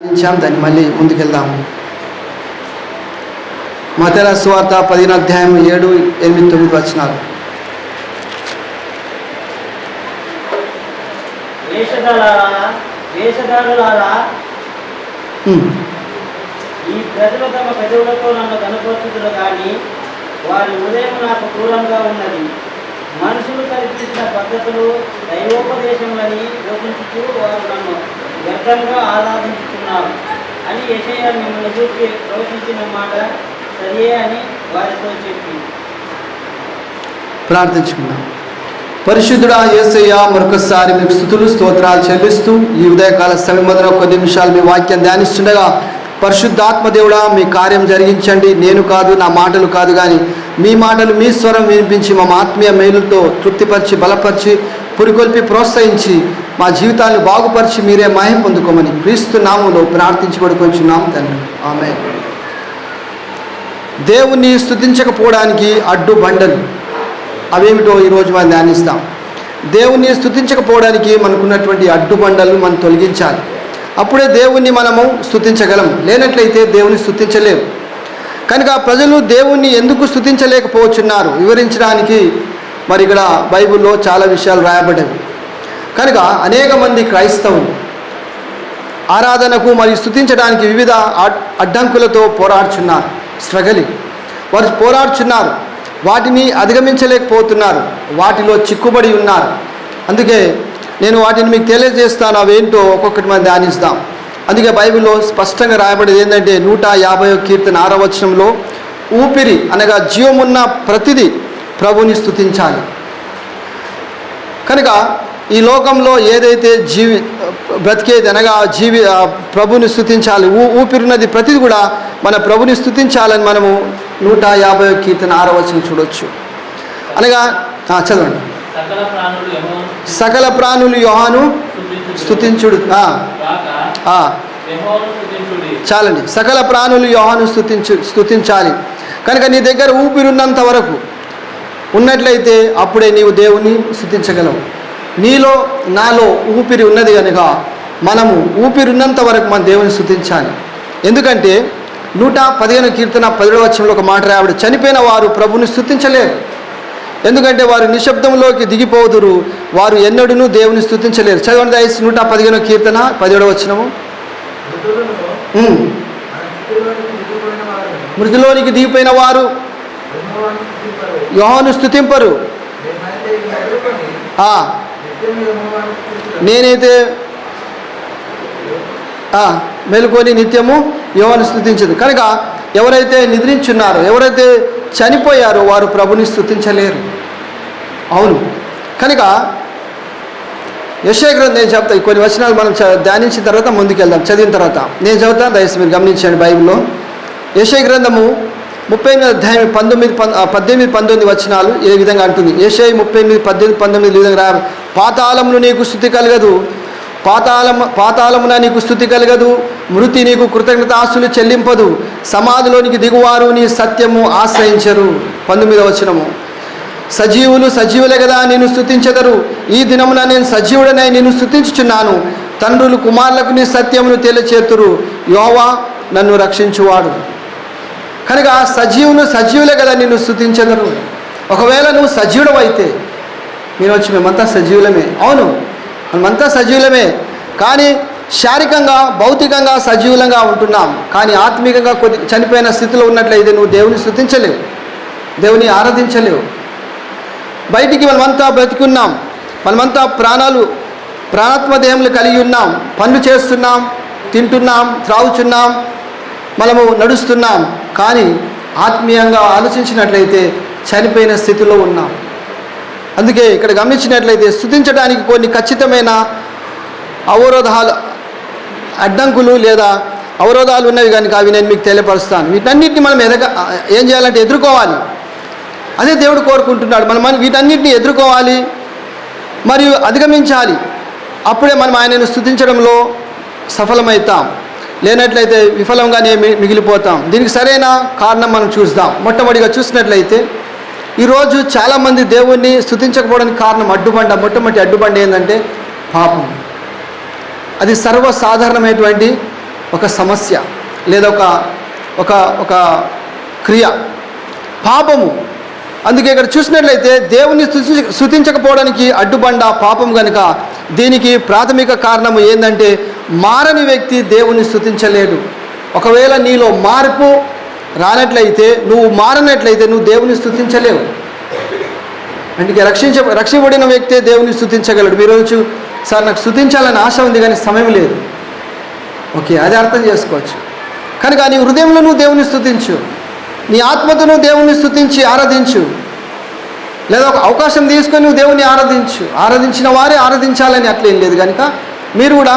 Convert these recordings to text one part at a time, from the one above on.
దాన్ని మళ్ళీ ముందుకెళ్దాము. మత్తయి సువార్త 10వ అధ్యాయం 7, 8, 9 వచనాలు. వేషధారులారా, ఈ ప్రజలు తమ పెదవులతో నన్ను కనపరుచుదురు కానీ వారి హృదయం నాకు దూరంగా ఉన్నది. మనుషులు కల్పించిన పద్ధతులు దైవోపదేశములని బోధించుతూ వారు నన్ను వ్యర్థంగా ఆరాధించుతున్నారు అని యెషయా మిమ్మల్ని చూసి ప్రవచించిన మాట సరియే అని వారితో చెప్పి. ప్రార్థించుకుందాం. పరిశుద్ధుడా యేసయ్య, మరొకసారి మీకు స్తుతులు స్తోత్రాలు చెల్లిస్తూ ఈ ఉదయకాల సమయంలో కొద్ది నిమిషాలు మీ వాక్యం ధ్యానిస్తుండగా, పరిశుద్ధాత్మ దేవుడా మీ కార్యం జరిగించండి. నేను కాదు, నా మాటలు కాదు, కానీ మీ మాటలు, మీ స్వరం వినిపించి మా ఆత్మీయ మేలుతో తృప్తిపరిచి, బలపరిచి, పురికొల్పి, ప్రోత్సహించి మా జీవితాలను బాగుపరిచి మీరే మహిమ పొందుకోమని క్రీస్తు నామములో ప్రార్థించబడుకొంచున్నాం తండ్రి, ఆమేన్. దేవుణ్ణి స్తుతించకపోవడానికి అడ్డుబండలు అవేమిటో ఈరోజు మనం ధ్యానిస్తాం. దేవుణ్ణి స్తుతించకపోవడానికి మనకున్నటువంటి అడ్డుబండలు మనం తొలగించాలి. అప్పుడే దేవుణ్ణి మనము స్తుతించగలం. లేనట్లయితే దేవుని స్తుతించలేము. కనుక ప్రజలు దేవుణ్ణి ఎందుకు స్తుతించలేకపోతున్నారు వివరించడానికి మరి ఇక్కడ బైబిల్లో చాలా విషయాలు రాయబడ్డవి. కనుక అనేక మంది క్రైస్తవులు ఆరాధనకు మరియు స్తుతించడానికి వివిధ అడ్డంకులతో పోరాడుచున్నారు. వారు పోరాడుచున్నారు. వాటిని అధిగమించలేకపోతున్నారు. వాటిలో చిక్కుబడి ఉన్నారు. అందుకే నేను వాటిని మీకు తెలియజేస్తాను. అవేంటో ఒక్కొక్కటి మనం ధ్యానిస్తాం. అందుకే బైబిల్లో స్పష్టంగా రాయబడేది ఏంటంటే 150వ కీర్తన 6వ వచనంలో ఊపిరి అనగా జీవమున్న ప్రతిదీ ప్రభుని స్తుతించాలి. కనుక ఈ లోకంలో ఏదైతే బ్రతికేది అనగా ప్రభుని స్తుతించాలి. ఊపిరిన్నది ప్రతిది కూడా మన ప్రభుని స్తుతించాలని మనము 150వ కీర్తన 6వ వచనం చూడవచ్చు. అనగా చదవండి. సకల ప్రాణులు యెహోవాను స్తుతించుడు. చాలండి. సకల ప్రాణులు యెహోవాను స్తుతించాలి. కనుక నీ దగ్గర ఊపిరి ఉన్నంత వరకు ఉన్నట్లయితే అప్పుడే నీవు దేవుని స్తుతించగలవు. నీలో నాలో ఊపిరి ఉన్నది కనుక మనము ఊపిరి ఉన్నంత వరకు మన దేవుని స్తుతించాలి. ఎందుకంటే 115వ కీర్తన 10వ వచనంలో ఒక మాట రాయబడి, చనిపోయిన వారు ప్రభుని స్తుతించలేరు. ఎందుకంటే వారు నిశ్శబ్దంలోకి దిగిపోదురు, వారు ఎన్నడూనూ దేవుని స్తుతించలేరు. చదవండి దయచేసి 115వ కీర్తన 17వ వచనము. మృతిలోనికి దిగిపోయిన వారు యెహోవాను స్తుతింపరు. నేనైతే మెలుకొని నిత్యము యెహోవాను స్తుతించదు. కనుక ఎవరైతే నిద్రించున్నారో, ఎవరైతే చనిపోయారో వారు ప్రభుని స్తుతించలేరు. అవును. కనుక యెషయా గ్రంథం నేను చెప్తాను. కొన్ని వచనాలు మనం ధ్యానించిన తర్వాత ముందుకెళ్దాం. చదివిన తర్వాత నేను చదువుతాను, దయచేసి మీరు గమనించండి. బైబిల్లో యెషయా గ్రంథము 38వ అధ్యాయం 18-19 వచనాలు ఏ విధంగా అంటుంది. యెషయా 38:18-19 ఈ విధంగా రాయాలి. పాతాళమును నీకు స్తుతి కలగదు, పాతాళమున నీకు స్తుతి కలగదు, మృతి నీకు కృతజ్ఞతాస్తులు చెల్లింపదు, సమాధిలోనికి దిగువారు నీ సత్యము ఆశ్రయించరు. 19వ వచనము. సజీవులే కదా నేను స్తుతించెదరు, ఈ దినమున నేను సజీవుడనై నేను స్తుతించుచున్నాను. తండ్రులు కుమారులకు నీ సత్యమును తెలియచేతురు, యెహోవా నన్ను రక్షించువాడు. కనుక సజీవులే కదా నిన్ను స్తుతించెదరు. ఒకవేళ నువ్వు సజీవుడవైతే మీరు వచ్చి మేమంతా సజీవులమే. అవును, మనమంతా సజీవులమే. కానీ శారీరకంగా భౌతికంగా సజీవులంగా ఉంటున్నాం. కానీ ఆత్మీయంగా చనిపోయిన స్థితిలో ఉన్నట్లయితే నువ్వు దేవుని స్తుతించలేవు, దేవుని ఆరాధించలేవు. బయటికి మనమంతా బ్రతికున్నాం, మనమంతా ప్రాణాత్మ దేహములు కలిగి ఉన్నాం, పనులు చేస్తున్నాం, తింటున్నాం, త్రాగుచున్నాం, మనము నడుస్తున్నాం. కానీ ఆత్మీయంగా ఆలోచించినట్లయితే చనిపోయిన స్థితిలో ఉన్నాం. అందుకే ఇక్కడ గమనించినట్లయితే స్తుతించడానికి కొన్ని ఖచ్చితమైన అవరోధాలు, అడ్డంకులు లేదా అవరోధాలు ఉన్నవి కనుక అవి నేను మీకు తెలియపరుస్తాను. వీటన్నిటిని మనం ఏం చేయాలంటే ఎదుర్కోవాలి. అదే దేవుడు కోరుకుంటున్నాడు. మనం వీటన్నిటిని ఎదుర్కోవాలి మరియు అధిగమించాలి. అప్పుడే మనం ఆయనను స్తుతించడంలో సఫలమవుతాం. లేనట్లయితే విఫలంగానే మిగిలిపోతాం. దీనికి సరైన కారణం మనం చూద్దాం. మొట్టమొదటిగా చూసినట్లయితే ఈరోజు చాలామంది దేవుణ్ణి స్తుతించకపోవడానికి కారణం మొట్టమొదటి అడ్డుబండ ఏంటంటే పాపం. అది సర్వసాధారణమైనటువంటి ఒక సమస్య లేదా ఒక ఒక క్రియ, పాపము. అందుకే ఇక్కడ చూసినట్లయితే దేవుని స్తుతించకపోవడానికి అడ్డుబండ పాపం కనుక దీనికి ప్రాథమిక కారణము ఏంటంటే మారని వ్యక్తి దేవుని స్తుతించలేడు. ఒకవేళ నీలో మార్పు రానట్లయితే, నువ్వు మారనట్లయితే నువ్వు దేవుని స్తుతించలేవు. అందుకే రక్షించబడిన వ్యక్తే దేవుని స్తుతించగలడు. మీరు సార్ నాకు స్తుతించాలని ఆశ ఉంది కానీ సమయం లేదు, ఓకే, అది అర్థం చేసుకోవచ్చు. కనుక నీ హృదయంలో నువ్వు దేవుని స్తుతించు, నీ ఆత్మతో నువ్వు దేవుని స్తుతించి ఆరాధించు, లేదా ఒక అవకాశం తీసుకొని నువ్వు దేవుని ఆరాధించిన వారే ఆరాధించాలని అట్లేం లేదు. కనుక మీరు కూడా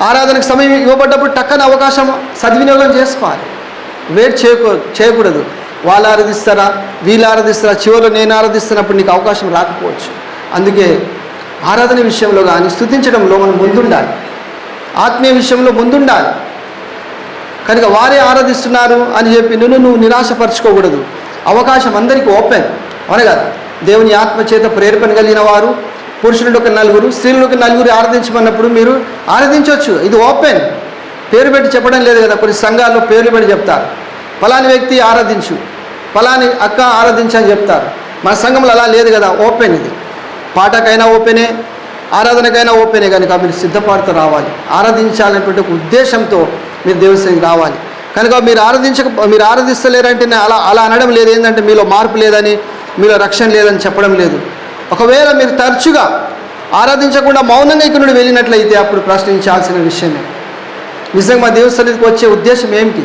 ఆరాధనకు సమయం ఇవ్వబడ్డప్పుడు టక్కన అవకాశం సద్వినియోగం చేసుకోవాలి. వెయిట్ చేయకూడదు. వాళ్ళు ఆరాధిస్తారా, వీళ్ళు ఆరాధిస్తారా, చివరిలో నేను ఆరాధిస్తున్నప్పుడు నీకు అవకాశం రాకపోవచ్చు. అందుకే ఆరాధన విషయంలో కానీ స్తుతించడంలో మనం ముందుండాలి, ఆత్మీయ విషయంలో ముందుండాలి. కనుక వారే ఆరాధిస్తున్నారు అని చెప్పి నువ్వు నిరాశపరచుకోకూడదు. అవకాశం అందరికీ ఓపెన్, అవును కదా. దేవుని ఆత్మ చేత ప్రేరేపణ కలిగిన వారు పురుషులు ఒక 4, స్త్రీలు ఒక 4 ఆరాధించమన్నప్పుడు మీరు ఆరాధించవచ్చు. ఇది ఓపెన్, పేరు పెట్టి చెప్పడం లేదు కదా. కొన్ని సంఘాల్లో పేర్లు పెట్టి చెప్తారు, ఫలాని వ్యక్తి ఆరాధించు, ఫలాని అక్క ఆరాధించు అని చెప్తారు. మన సంఘంలో అలా లేదు కదా, ఓపెన్. ఇది పాటకైనా ఓపెనే, ఆరాధనకైనా ఓపెనే. కనుక మీరు సిద్ధపడుతూ రావాలి, ఆరాధించాలనేటువంటి ఒక ఉద్దేశంతో మీరు దేవుని సన్నిధికి రావాలి. కనుక మీరు ఆరాధిస్తలేరంటే అలా అనడం లేదు. ఏంటంటే మీలో మార్పు లేదని, మీలో రక్షణ లేదని చెప్పడం లేదు. ఒకవేళ మీరు తరచుగా ఆరాధించకుండా మౌనంగా ఇక్కడ నుండి వెళ్ళినట్లయితే అప్పుడు ప్రశ్నించాల్సిన విషయమే. నిజంగా మా దేవుని సన్నిధికి వచ్చే ఉద్దేశం ఏమిటి?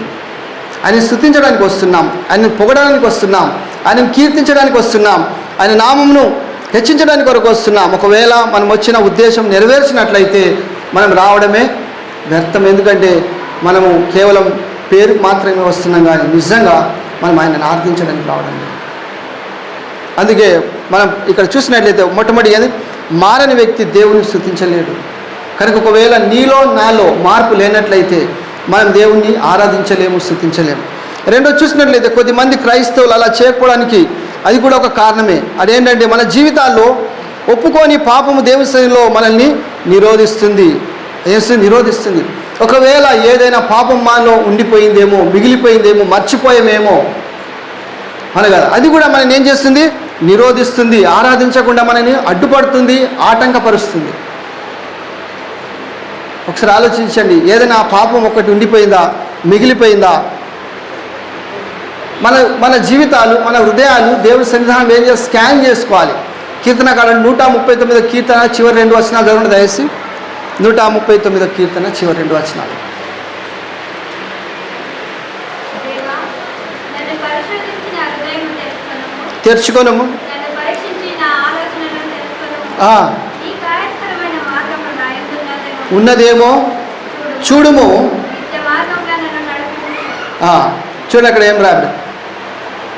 ఆయన స్తుతించడానికి వస్తున్నాం, ఆయన పొగడడానికి వస్తున్నాం, ఆయన కీర్తించడానికి వస్తున్నాం, ఆయన నామమును హెచ్చించడానికి కొరకు వస్తున్నాం. ఒకవేళ మనం వచ్చిన ఉద్దేశం నెరవేర్చినట్లయితే మనం రావడమే వ్యర్థం. ఎందుకంటే మనము కేవలం పేరుకు మాత్రమే వస్తున్నాం కానీ నిజంగా మనం ఆయనను ఆరాధించడానికి రావడం లేదు. అందుకే మనం ఇక్కడ చూసినట్లయితే మొట్టమొదటి మారని వ్యక్తి దేవుని స్తుతించలేడు. కనుక ఒకవేళ నీలో నాలో మార్పు లేనట్లయితే మనం దేవుణ్ణి ఆరాధించలేము, స్తుతించలేము. రెండోది చూసినట్లయితే కొద్దిమంది క్రైస్తవులు అలా చేయకపోవడానికి అది కూడా ఒక కారణమే. అదేంటంటే మన జీవితాల్లో ఒప్పుకొని పాపము దేవుని సన్నిధిలో మనల్ని నిరోధిస్తుంది. ఒకవేళ ఏదైనా పాపం మనలో ఉండిపోయిందేమో, మిగిలిపోయిందేమో, మర్చిపోయామేమో అనగా అది కూడా మనల్ని ఏం చేస్తుంది? నిరోధిస్తుంది. ఆరాధించకుండా మనని అడ్డుపడుతుంది, ఆటంకపరుస్తుంది. ఒకసారి ఆలోచించండి, ఏదైనా పాపం ఒకటి ఉండిపోయిందా, మిగిలిపోయిందా? మన జీవితాలు, మన హృదయాలు దేవుని సన్నిధానం ఏం చేసి స్కాన్ చేసుకోవాలి. కీర్తనకారుడు 139 కీర్తన చివరి 2 వచనాలు చదవండి దయచేసి. 139 కీర్తన చివరి 2 వచనాలు. తెరుచుకోనము, ఉన్నదేమో చూడుము. చూడండి అక్కడ ఏం రాదు,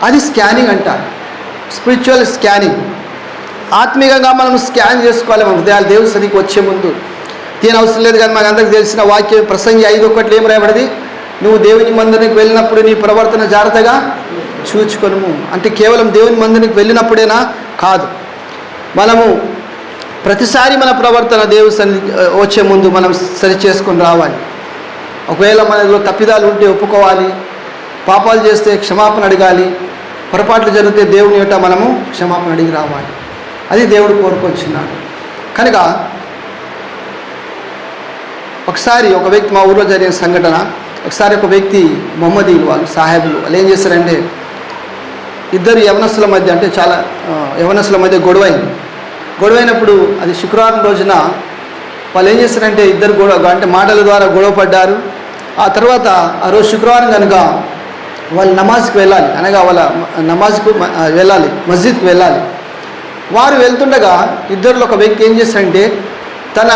అది స్కానింగ్ అంటారు, స్పిరిచువల్ స్కానింగ్. ఆత్మీయంగా మనం స్కాన్ చేసుకోవాలి మన హృదయాలు దేవుని సన్నిధికి వచ్చే ముందు. దీని అవసరం లేదు కానీ మనకు అందరికి తెలిసిన వాక్యం ప్రసంగి 5:1 ఏం రాయబడింది? నువ్వు దేవుని మందిరానికి వెళ్ళినప్పుడు నీ ప్రవర్తన జాగ్రత్తగా చూచుకొనుము. అంటే కేవలం దేవుని మందిరానికి వెళ్ళినప్పుడేనా? కాదు, మనము ప్రతిసారి మన ప్రవర్తన దేవుని సన్నిధికి వచ్చే ముందు మనం సరి చేసుకొని రావాలి. ఒకవేళ మనలో తప్పిదాలు ఉంటే ఒప్పుకోవాలి, పాపాలు చేస్తే క్షమాపణ అడగాలి, పొరపాట్లు జరిగితే దేవుని యొక్క మనము క్షమాపణ అడిగి రావాలి. అది దేవుడు కోరుకొచ్చున్నాడు. కనుక ఒకసారి ఒక వ్యక్తి, మా ఊరిలో జరిగిన సంఘటన, ఒకసారి ఒక వ్యక్తి మొహమ్మదీలు వాళ్ళు సాహెబులు వాళ్ళు ఏం చేశారంటే, ఇద్దరు యవనస్తుల మధ్య, అంటే చాలా యవనస్తుల మధ్య గొడవైనప్పుడు అది శుక్రవారం రోజున వాళ్ళు ఏం చేశారంటే ఇద్దరు అంటే మాటల ద్వారా గొడవ పడ్డారు. ఆ తర్వాత ఆ రోజు శుక్రవారం కనుక వాళ్ళు నమాజ్కి వెళ్ళాలి, అనగా వాళ్ళ నమాజ్కు వెళ్ళాలి, మస్జిద్కి వెళ్ళాలి. వారు వెళ్తుండగా ఇద్దరిలో ఒక వ్యక్తి ఏం చేశాడంటే తన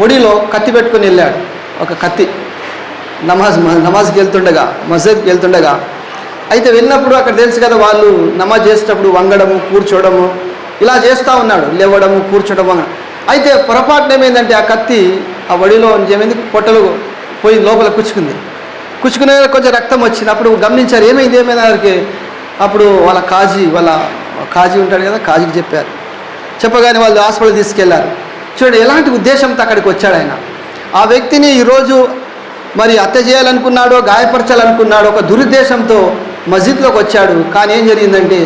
ఒడిలో కత్తి పెట్టుకొని వెళ్ళాడు. ఒక కత్తి నమాజ్కి వెళ్తుండగా, మస్జిద్కి వెళ్తుండగా. అయితే వెళ్ళినప్పుడు అక్కడ తెలుసు కదా, వాళ్ళు నమాజ్ చేసేటప్పుడు వంగడము, కూర్చోవడము ఇలా చేస్తూ ఉన్నాడు, లేవడము, కూర్చోవడము. అయితే పొరపాటున ఏమైందంటే ఆ కత్తి ఆ వడిలో ఏమైంది, పొట్టలు పోయి లోపల కుచ్చుకునే కొంచెం రక్తం వచ్చింది. అప్పుడు గమనించారు ఏమైంది వారికి. అప్పుడు వాళ్ళ కాజీ ఉంటాడు కదా, కాజీకి చెప్పారు. చెప్పగానే వాళ్ళు హాస్పిటల్ తీసుకెళ్లారు. చూడండి ఎలాంటి ఉద్దేశంతో అక్కడికి వచ్చాడు ఆయన. ఆ వ్యక్తిని ఈరోజు మరి హత్య చేయాలనుకున్నాడో గాయపరచాలనుకున్నాడో ఒక దురుద్దేశంతో మస్జిద్లోకి వచ్చాడు. కానీ ఏం జరిగిందంటే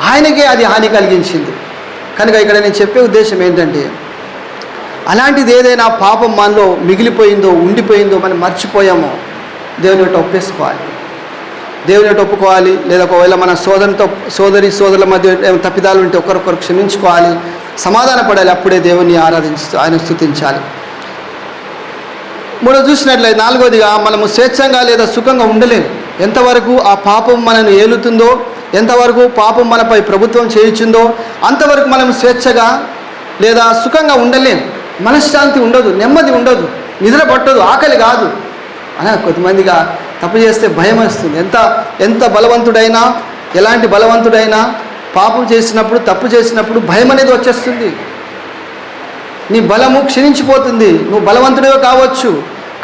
ఆయనకే అది హాని కలిగించింది. కనుక ఇక్కడ నేను చెప్పే ఉద్దేశం ఏంటంటే అలాంటిది ఏదైనా పాపం మనలో మిగిలిపోయిందో ఉండిపోయిందో మనం మర్చిపోయామో దేవుని యొక్క ఒప్పేసుకోవాలి, దేవుని యొక్క ఒప్పుకోవాలి. లేదా ఒకవేళ మన సోదరుల మధ్య ఏమైనా తప్పిదాలు ఉంటే ఒకరొకరు క్షమించుకోవాలి, సమాధాన పడాలి. అప్పుడే దేవుని ఆరాధించు ఆయన స్తుతించాలి. చూసినట్లయితే నాలుగోదిగా మనము స్వేచ్ఛంగా లేదా సుఖంగా ఉండలేము. ఎంతవరకు ఆ పాపం మనను ఏలుతుందో, ఎంతవరకు పాపం మనపై ప్రభుత్వం చేయించిందో అంతవరకు మనం స్వేచ్ఛగా లేదా సుఖంగా ఉండలేం. మనశ్శాంతి ఉండదు, నెమ్మది ఉండదు, నిద్ర పట్టదు, ఆకలి కాదు. కొంతమందిగా తప్పు చేస్తే భయం వస్తుంది. ఎంత బలవంతుడైనా, ఎలాంటి బలవంతుడైనా పాపం చేసినప్పుడు, తప్పు చేసినప్పుడు భయం అనేది వచ్చేస్తుంది. నీ బలము క్షీణించిపోతుంది. నువ్వు బలవంతుడివే కావచ్చు,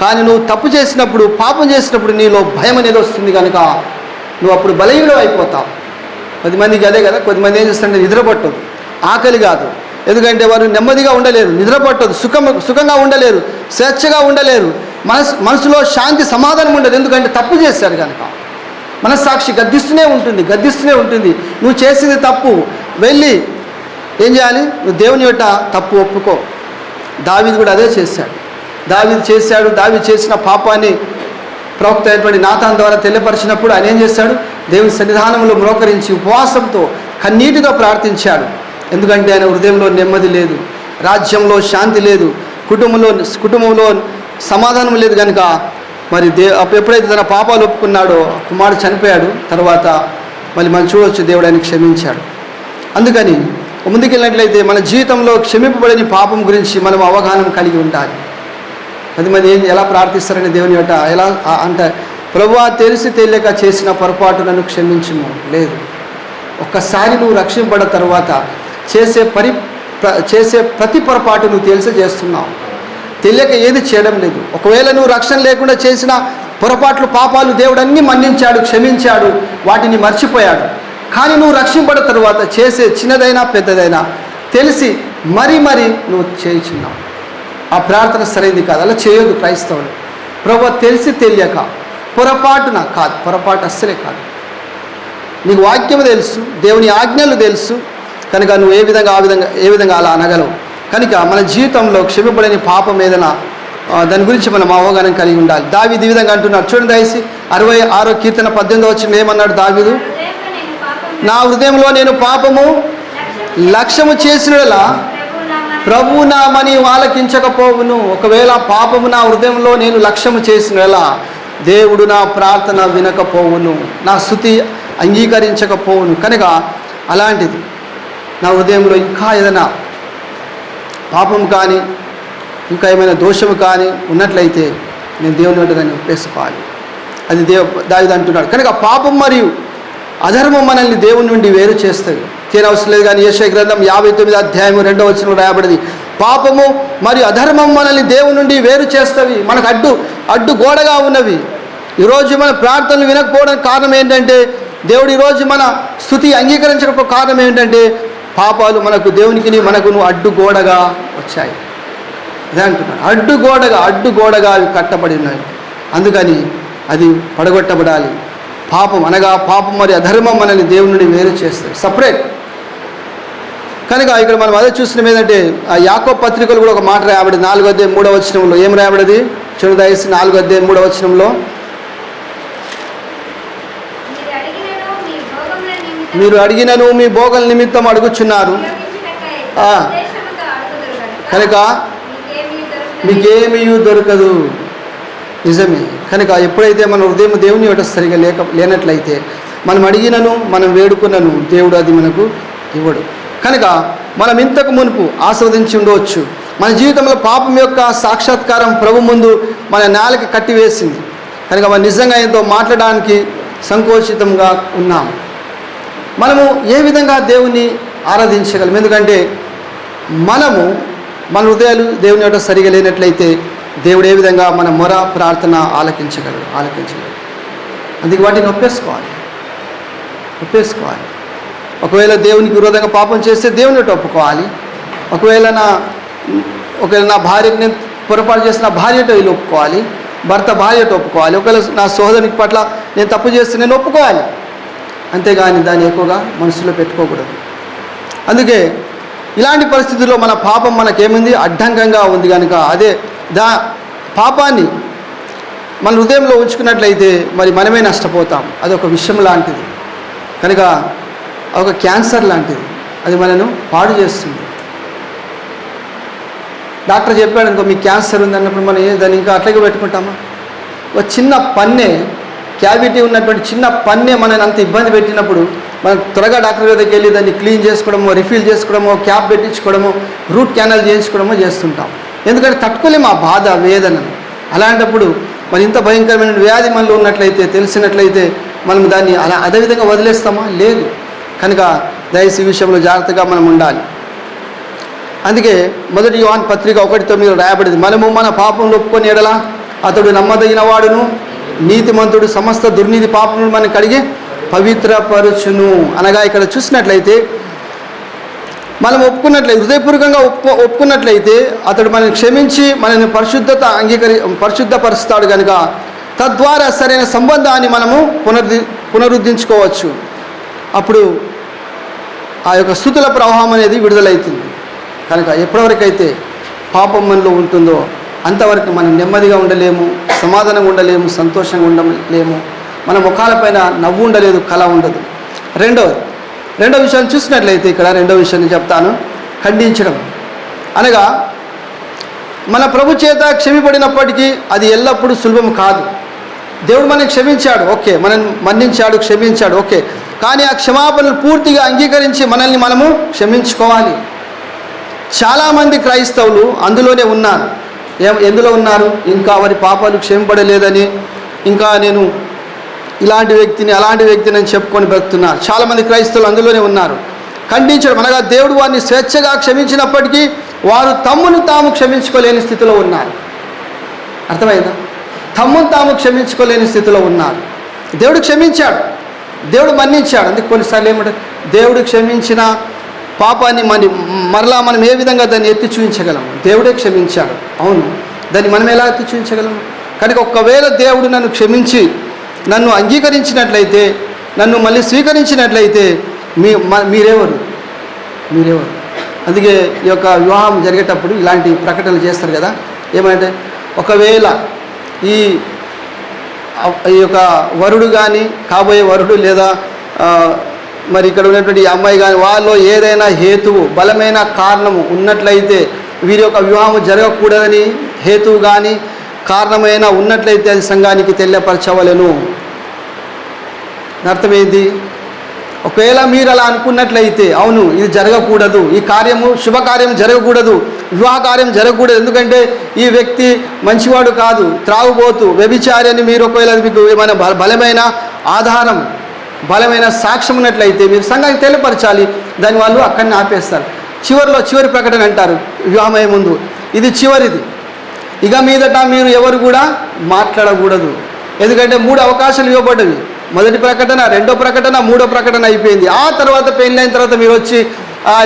కానీ నువ్వు తప్పు చేసినప్పుడు, పాపం చేసినప్పుడు నీలో భయం అనేది వస్తుంది. కనుక నువ్వు అప్పుడు బలహీనుడు అయిపోతావు. కొద్దిమందికి అదే కదా, కొద్దిమంది ఏం చేస్తారంటే నిద్ర పట్టదు, ఆకలి కాదు. ఎందుకంటే వారు నెమ్మదిగా ఉండలేరు, నిద్ర పట్టదు, సుఖంగా ఉండలేరు, స్వేచ్ఛగా ఉండలేరు, మనసులో శాంతి సమాధానం ఉండదు. ఎందుకంటే తప్పు చేశారు కనుక. మనస్సాక్షి గద్దిస్తూనే ఉంటుంది. నువ్వు చేసింది తప్పు, వెళ్ళి ఏం చేయాలి? నువ్వు దేవుని యొక్క తప్పు ఒప్పుకో. దావీదు కూడా అదే చేశాడు. దావీదు చేసిన పాపాన్ని ప్రవక్త అయినటువంటి నాతాన్ ద్వారా తెలియపరిచినప్పుడు ఆయన ఏం చేశాడు? దేవుని సన్నిధానంలో మోకరించి ఉపవాసంతో కన్నీటితో ప్రార్థించాడు. ఎందుకంటే ఆయన హృదయంలో నెమ్మది లేదు, రాజ్యంలో శాంతి లేదు, కుటుంబంలో సమాధానం లేదు. కనుక మరి ఎప్పుడైతే తన పాపాలు ఒప్పుకున్నాడో కుమారుడు చనిపోయాడు. తర్వాత మళ్ళీ మనం చూడవచ్చు దేవుడు ఆయన క్షమించాడు. అందుకని ముందుకెళ్ళినట్లయితే మన జీవితంలో క్షమింపబడని పాపం గురించి మనం అవగాహన కలిగి ఉండాలి. కొంతమంది ఎలా ప్రార్థిస్తారని దేవుని యొక్క ఎలా అంటే ప్రభువా తెలిసి తెలియక చేసిన పొరపాటు నన్ను క్షమించుము. లేదు, ఒక్కసారి నువ్వు రక్షింపబడిన తర్వాత చేసే ప్రతి పొరపాటు నువ్వు తెలిసి చేస్తున్నావు, తెలియక ఏది చేయడం లేదు. ఒకవేళ నువ్వు రక్షణ లేకుండా చేసిన పొరపాట్లు, పాపాలు దేవుడు అన్నీ మన్నించాడు, క్షమించాడు, వాటిని మర్చిపోయాడు. కానీ నువ్వు రక్షింపడిన తర్వాత చేసే చిన్నదైనా పెద్దదైనా తెలిసి మరీ నువ్వు చేయించున్నావు. ఆ ప్రార్థన సరైనది కాదు, అలా చేయొద్దు క్రైస్తవులు. ప్రభువా తెలిసి తెలియక, పొరపాటున కాదు, పొరపాటు అస్సలే కాదు. నీకు వాక్యము తెలుసు, దేవుని ఆజ్ఞలు తెలుసు, కనుక నువ్వు ఏ విధంగా అలా అనగలవు. కనుక మన జీవితంలో క్షమింపడని పాపం ఏదైనా దాని గురించి మనం అవగాహన కలిగి ఉండాలి. దావీదు ఈ విధంగా అంటున్నాడు. చూడండి దయచేసి 66వ కీర్తన 18వ వచనం ఏమన్నాడు దావీదు? నా హృదయంలో నేను పాపము లక్ష్యము చేసినలా ప్రభువు నా మని ఆలకించకపోవును. ఒకవేళ పాపము నా హృదయంలో నేను లక్ష్యము చేసినలా దేవుడు నా ప్రార్థన వినకపోవును, నా స్తుతి అంగీకరించకపోవును. కనుక అలాంటిది నా హృదయంలో ఇంకా ఏదైనా పాపం కానీ ఇంకా ఏమైనా దోషము కానీ ఉన్నట్లయితే నేను దేవుని వద్ద దాన్ని ఒప్పేసుకోవాలి. అది దావీదు అంటున్నాడు. కనుక పాపం మరియు అధర్మం మనల్ని దేవుని నుండి వేరు చేస్తుంది. తీరవసరం లేదు. కానీ యెషయా గ్రంథం 59వ అధ్యాయం 2వ వచనంలో రాయబడింది, పాపము మరియు అధర్మం మనల్ని దేవుని నుండి వేరు చేస్తవి, మనకు అడ్డు గోడగా ఉన్నవి. ఈరోజు మన ప్రార్థనలు వినకపోవడానికి కారణం ఏంటంటే, దేవుడు ఈరోజు మన స్తుతి అంగీకరించకపోవడం కారణం ఏంటంటే, పాపాలు మనకు దేవునికి మనకును అడ్డుగోడగా వచ్చాయి. అదే అంటున్నాడు, అడ్డుగోడగా అవి కట్టబడి ఉన్నాయి. అందుకని అది పడగొట్టబడాలి. పాపం మరియు అధర్మం మనల్ని దేవుని నుండి వేరు చేస్తాయి, సపరేట్. కనుక ఇక్కడ మనం అదే చూస్తున్నాం ఏంటంటే, ఆ యాకోబు పత్రికలు కూడా ఒక మాట రాయబడింది 4వ అధ్యాయం 3వ వచనంలో. ఏం రాయబడింది చూడండి దయచేసి, 4వ అధ్యాయం 3వ వచనంలో, మీరు అడిగినను మీ భోగల నిమిత్తం అడుగుచున్నారు, కనుక మీకేమీ దొరకదు. నిజమే. కనుక ఎప్పుడైతే మన హృదయం దేవుని యొక్క సరిగా లేనట్లయితే మనం అడిగినను మనం వేడుకున్నను దేవుడు అది మనకు ఇవ్వడు. కనుక మనం ఇంతకు మునుపు ఆస్వాదించి ఉండవచ్చు. మన జీవితంలో పాపం యొక్క సాక్షాత్కారం ప్రభు ముందు మన నేలకి కట్టివేసింది. కనుక మనం నిజంగా ఎంతో మాట్లాడడానికి సంకోచితంగా ఉన్నాం. మనము ఏ విధంగా దేవుని ఆరాధించగలం? ఎందుకంటే మన హృదయాలు దేవుని యొక్క సరిగా లేనట్లయితే దేవుడు ఏ విధంగా మన మొర ప్రార్థన ఆలకించగలడు. అందుకే వాటిని ఒప్పేసుకోవాలి. ఒకవేళ దేవునికి విరోధంగా పాపం చేస్తే దేవుని ఒప్పుకోవాలి. ఒకవేళ నా భార్యకు నేను పొరపాటు చేసిన భార్యతో వీళ్ళు ఒప్పుకోవాలి. భర్త భార్యతో ఒప్పుకోవాలి. ఒకవేళ నా సోదరునికి పట్ల నేను తప్పు చేస్తే నేను ఒప్పుకోవాలి, అంతేగాని దాన్ని ఎక్కువగా మనసులో పెట్టుకోకూడదు. అందుకే ఇలాంటి పరిస్థితుల్లో మన పాపం మనకేముంది, అడ్డంకంగా ఉంది కనుక అదే పాపాన్ని మన హృదయంలో ఉంచుకున్నట్లయితే మరి మనమే నష్టపోతాం. అది ఒక విషయం లాంటిది కనుక, ఒక క్యాన్సర్ లాంటిది, అది మనను పాడు చేస్తుంది. డాక్టర్ చెప్పాడు ఇంకో మీకు క్యాన్సర్ ఉంది అన్నప్పుడు మనం దాన్ని ఇంకా అట్లాగే పెట్టుకుంటామా? ఒక చిన్న పన్నే, క్యావిటీ ఉన్నటువంటి చిన్న పన్నే మనని అంత ఇబ్బంది పెట్టినప్పుడు మనం త్వరగా డాక్టర్ దగ్గరికి వెళ్ళి దాన్ని క్లీన్ చేసుకోవడమో, రిఫిల్ చేసుకోవడమో, క్యాప్ పెట్టించుకోవడమో, రూట్ కెనాల్ చేయించుకోవడమో చేస్తుంటాం. ఎందుకంటే తట్టుకోలేము ఆ బాధ, వేదనను. అలాంటప్పుడు మరి ఇంత భయంకరమైన వ్యాధి మనలో ఉన్నట్లయితే, తెలిసినట్లయితే మనం దాన్ని అలా అదేవిధంగా వదిలేస్తామా? లేదు. కనుక దయచేసి ఈ విషయంలో జాగ్రత్తగా మనం ఉండాలి. అందుకే 1 యోహాను పత్రిక 1:9 రాయబడింది, మనము మన పాపంలో ఒప్పుకొని ఎడల అతడు నమ్మదగిన వాడును నీతిమంతుడు, సమస్త దుర్నీతి పాపములు మనం కడిగి పవిత్రపరచును. అనగా ఇక్కడ చూసినట్లయితే మనం ఒప్పుకున్నట్లయితే, హృదయపూర్వకంగా ఒప్పుకున్నట్లయితే అతడు మనల్ని క్షమించి మనల్ని పరిశుద్ధపరుస్తాడు కనుక తద్వారా సరైన సంబంధాన్ని మనము పునరుద్ధరించుకోవచ్చు. అప్పుడు ఆ యొక్క స్తుతుల ప్రవాహం అనేది విడుదలవుతుంది. కనుక ఎప్పటివరకైతే పాపం మనలో ఉంటుందో అంతవరకు మనం నెమ్మదిగా ఉండలేము, సమాధానంగా ఉండలేము, సంతోషంగా ఉండలేము. మన ముఖాలపైన నవ్వు ఉండలేదు, కళ ఉండదు. రెండో విషయాన్ని చూసినట్లయితే ఇక్కడ రెండో విషయాన్ని చెప్తాను, ఖండించడం. అనగా మన ప్రభు చేత క్షమిపడినప్పటికీ అది ఎల్లప్పుడూ సులభం కాదు. దేవుడు మనల్ని క్షమించాడు, ఓకే, మనల్ని మన్నించాడు, క్షమించాడు, ఓకే, కానీ ఆ క్షమాపణలు పూర్తిగా అంగీకరించి మనల్ని మనము క్షమించుకోవాలి. చాలామంది క్రైస్తవులు అందులోనే ఉన్నారు. ఎందులో ఉన్నారు? ఇంకా వారి పాపాలు క్షమింపడలేదని, ఇంకా నేను ఇలాంటి వ్యక్తిని అలాంటి వ్యక్తిని అని చెప్పుకొని బ్రతుకుతున్నారు. చాలామంది క్రైస్తవులు అందులోనే ఉన్నారు. ఖండించడం అనగా దేవుడు వారిని స్వేచ్ఛగా క్షమించినప్పటికీ వారు తమ్మును తాము క్షమించుకోలేని స్థితిలో ఉన్నారు. అర్థమైందా? తమ్మును తాము క్షమించుకోలేని స్థితిలో ఉన్నారు. దేవుడు క్షమించాడు, దేవుడు మన్నించాడు. అందుకే కొన్నిసార్లు ఏమంటే దేవుడు క్షమించిన పాపాన్ని మరలా మనం ఏ విధంగా దాన్ని ఎత్తి చూపించగలము? దేవుడే క్షమించాడు, అవును, దాన్ని మనం ఎలా ఎత్తి చూపించగలము? కనుక ఒకవేళ దేవుడు నన్ను క్షమించి నన్ను అంగీకరించినట్లయితే, నన్ను మళ్ళీ స్వీకరించినట్లయితే మీరెవరు? అందుకే ఈ యొక్క వివాహం జరిగేటప్పుడు ఇలాంటి ప్రకటనలు చేస్తారు కదా, ఏమంటే ఒకవేళ ఈ యొక్క వరుడు కానీ, కాబోయే వరుడు లేదా మరి ఇక్కడ ఉన్నటువంటి ఈ అమ్మాయి కానీ వాళ్ళలో ఏదైనా హేతువు, బలమైన కారణము ఉన్నట్లయితే, వీరి యొక్క వివాహం జరగకూడదని హేతువు కానీ కారణమైన ఉన్నట్లయితే అది సంఘానికి తెలియపరచవలెను. అర్థమైంది? ఒకవేళ మీరు అలా అనుకున్నట్లయితే, అవును ఇది జరగకూడదు, ఈ కార్యము శుభకార్యం జరగకూడదు, వివాహ కార్యం జరగకూడదు, ఎందుకంటే ఈ వ్యక్తి మంచివాడు కాదు, త్రాగుబోతు, వ్యభిచారి అని మీరు ఒకవేళ మీకు ఏమైనా బలమైన ఆధారం, బలమైన సాక్ష్యం ఉన్నట్లయితే మీరు సంఘానికి తెలియపరచాలి. దాని వాళ్ళు అక్కడిని ఆపేస్తారు. చివరి ప్రకటన అంటారు వివాహమయ్యే ముందు, ఇది చివరిది, ఇక మీదట మీరు ఎవరు కూడా మాట్లాడకూడదు. ఎందుకంటే 3 అవకాశాలు ఇవ్వబడ్డవి. మొదటి ప్రకటన, రెండో ప్రకటన, మూడో ప్రకటన అయిపోయింది. ఆ తర్వాత పెళ్ళైన తర్వాత మీరు వచ్చి